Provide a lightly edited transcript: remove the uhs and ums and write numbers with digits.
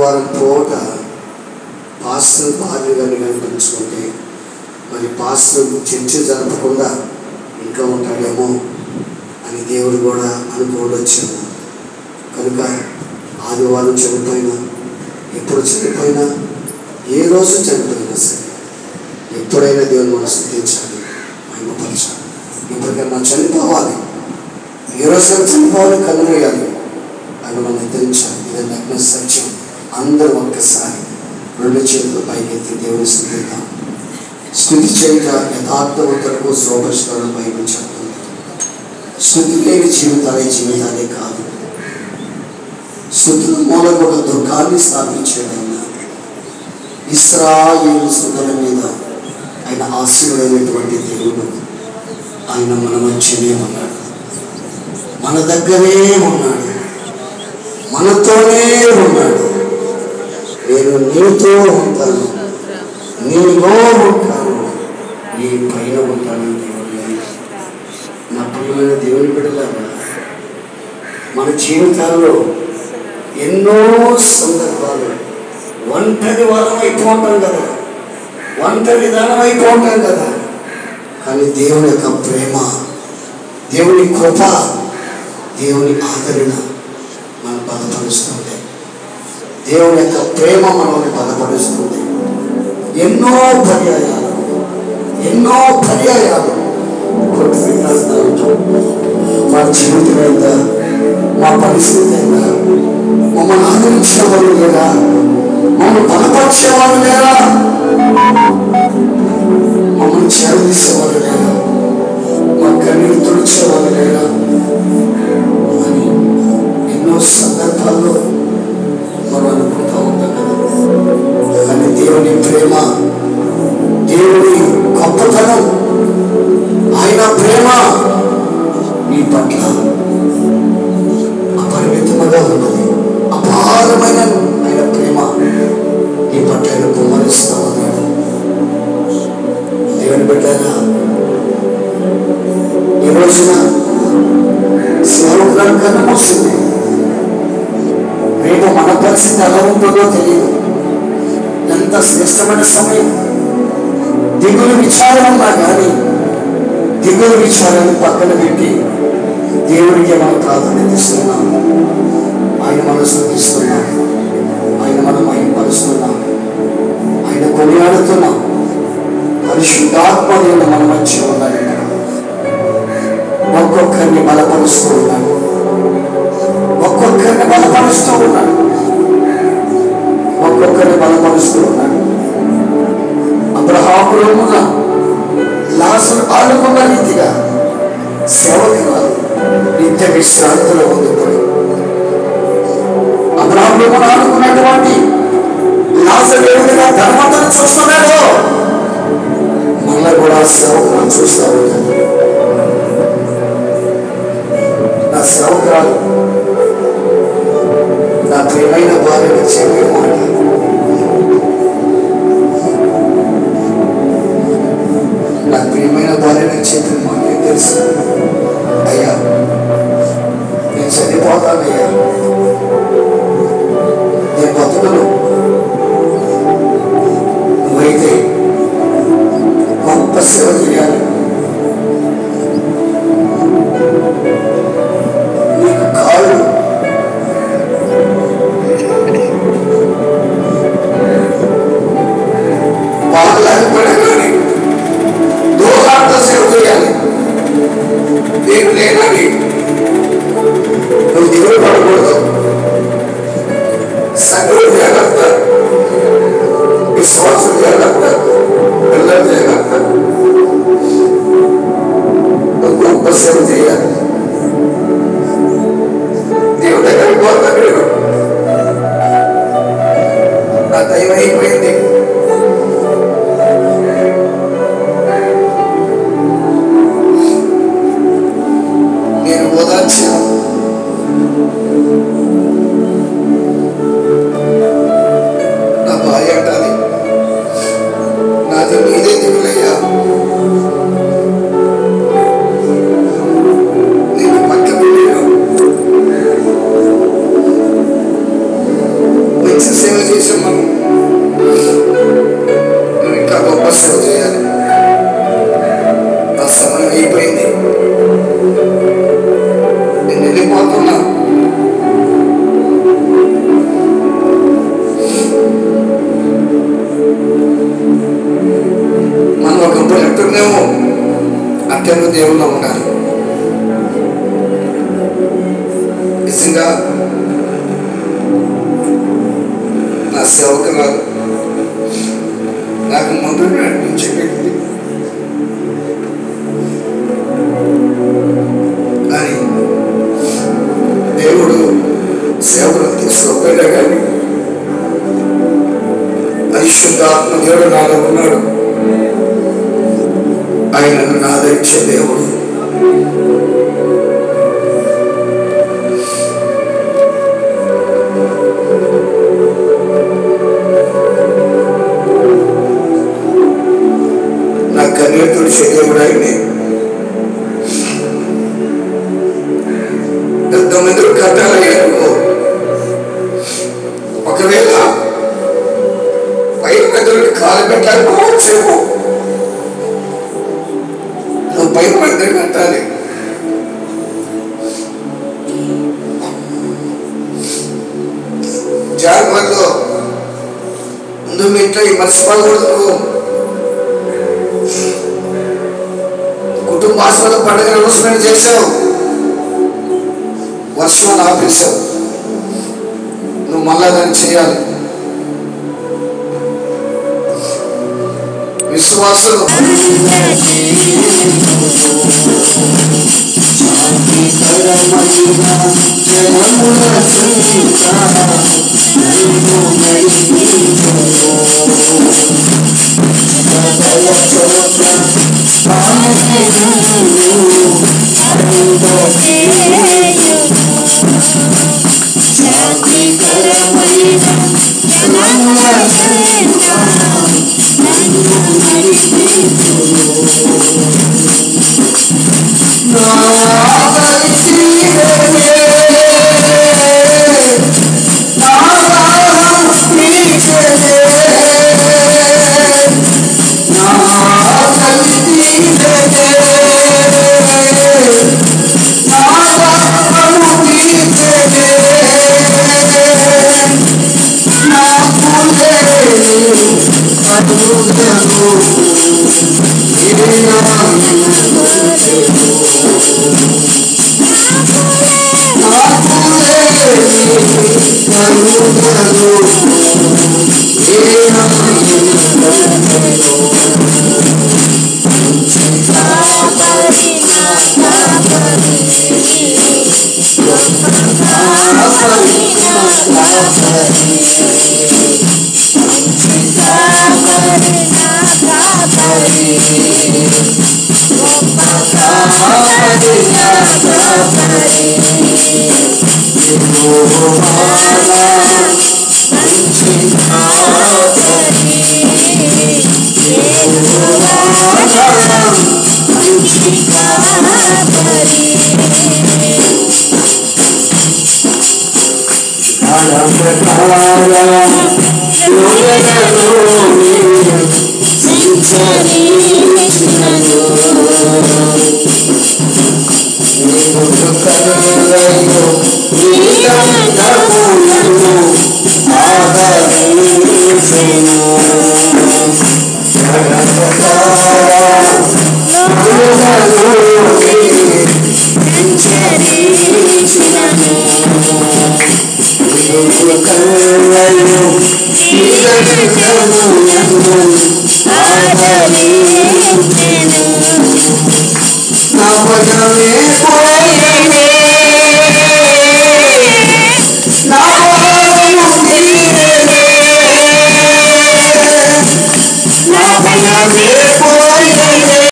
వారం పూట పాస్టర్ భార్య గారిని కనిపించుకుంటే మరి పాస్టర్ చర్చ జరపకుండా ఇంకా ఉంటాడేమో అని దేవుడు కూడా అనుకోవచ్చేమో. కనుక ఆదివారం చనిపోయినా, ఎప్పుడు చనిపోయినా, ఏ రోజు చనిపోయినా సరే ఎప్పుడైనా దేవుని మనం స్తుతించాలి, మహిమపరచాలి. ఇప్పటికైనా చనిపోవాలి, ఏ రోజైనా చనిపోవాలి, కన్నుమూయాలి అని మనం నిర్ణయించాలి. ఇది నగ్న సత్యం. అందరూ ఒక్కసారి రెండు చేతులు పైకెత్తి దేవుని స్తుతిద్దాం. స్తుతి చేయక యథార్థవంతులకు శోభస్కరణ బైబిల్ చెప్తుంది. స్తుతి లేని జీవితాలే కాదు. స్తుతుల మూలంగా ఒక దుర్గాన్ని స్థాపించాడైనా ఇశ్రాయేలు స్తుతుల మీద ఆయన ఆశీర్వైనటువంటి దేవుడు. ఆయన మన మధ్యనే ఉన్నాడు, మన దగ్గరే ఉన్నాడు, మనతోనే ఉన్నాడు. నేను నీతో ఉంటాను, నీలో ఉంటాను, నీ పైన ఉంటాను. దేవుడు నా ప్రియమైన దేవుని బిడ్డలారా, మన జీవితాల్లో ఎన్నో సందర్భాలు ఒంటరి వారం అయిపోతాం కదా, ఒంటరి విధానం అయిపోతాం కదా. కానీ దేవుని యొక్క ప్రేమ, దేవుని కృప, దేవుని ఆదరణ మనం బలపరుస్తుంది. దేవుని యొక్క ప్రేమ మనల్ని బలపరుస్తుంది. ఎన్నో పర్యాయాలు కొట్టుకుంటూ మా జీవితం అయినా, మా పరిస్థితి అయినా, మమ్మల్ని ఆదరించిన వాళ్ళు లేరా, మమ్మల్ని బలపరిచేవాళ్ళు లేరా, మమ్మల్ని చేరదీసేవాళ్ళు లేరా, మా కన్నీరు తుడిచేవాళ్ళు లేరా అని ఎన్నో సందర్భాల్లో మనం అనుకుంటూ ఉంటాం కదా. కానీ దేవుని ప్రేమ, దేవుని గొప్పతనం, ఆయన ప్రేమ నీ పట్ల అపరిమితముగా ఉన్నది. అపారమైన ఆయన ప్రేమ నీ పట్ల ఆయన కుమ్మరిస్తా ఉన్నాడు. దేవుని బిడ్డగా ఈ రోజున సేవకులను కన్నా వస్తుంది. రేపు మన పరిస్థితి ఎలా ఉంటుందో తెలియదు. ఎంత శ్రేష్టమైన సమయం. దిగులు విచారం ఉన్నా కానీ దిగులు విచారాన్ని పక్కన పెట్టి దేవుడికి మనం ప్రాధాన్యత ఇస్తున్నాం. ఆయన మనం స్తుతిస్తున్నాం, ఆయన మనం మహిమపరుస్తున్నాం, ఆయన కొనియాడుతున్నాం. పరిశుద్ధాత్మ దేవుడు మన మధ్య ఉన్నాడు. ఒక్కొక్కరిని బలపరుస్తూ ఉన్నాడు, ఒక్కొక్కరిని బలపరుస్తూ ఉన్నాడు, ఒక్కొక్కరిని బలపరుస్తూ ఉన్నాడు. అబ్రహాము రోజున లాజరు ఆడుకున్న రీతిగా సేవకులు నిత్య విశ్రాంతిలో ఉండిపోయి అబ్రహాము రోజున ఆడుకున్నటువంటి లాజరు ఏ విధంగా ధర్మంతను చూస్తున్నాడో మళ్ళీ కూడా సేవకులను చూస్తూ ఉంటాడు. నా సేవకురాలు నా ప్రియమైన భార్యను చెప్పే మాట, నా ప్రియమైన భార్యను చెప్పిన మాట తెలుసు. అయ్యా నేను చనిపోతానయ్యా, నేను బతుకును, నువ్వైతే గొప్ప సేవ చేయాలి, నీకు కాళ్ళు చేసాం మనం. నువ్వు ఇంకా గొప్ప సేవ చేయాలి. ఆ సమయం అయిపోయింది, నేను వెళ్ళిపోతున్నా. మనం ఒకప్పుడు ఎట్టున్నామో అత్యంత దేవుల్లో ఉండాలి. నిజంగా నా సేవకురాలు నాకు ముందు నడిపించే వ్యక్తి, కానీ దేవుడు సేవకులు తీసుకోపోయినా కానీ పరిశుద్ధాత్మ దేవుడు నాలో ఉన్నాడు. ఆయనను ఆదరించే దేవుడు. నా కన్నీరు తుడిచే దేవుడు ఆయనే. ఎంతమంది కట్టాలయ్యారు. ఒకవేళ పై పెద్దలకు కాలు పెట్టాలిపోవచ్చేమో, నువ్వు పై పెద్ద కట్టాలి. జాగ్రత్తలో ముందు మీ ఇంట్లో ఈ మర్చిపోకూడదు. కుటుంబాశ్వత పండుగ అనౌన్స్మెంట్ చేసావు, వర్షం ఆపేశావు. నువ్వు మళ్ళా దాన్ని చేయాలి. విశ్వాసం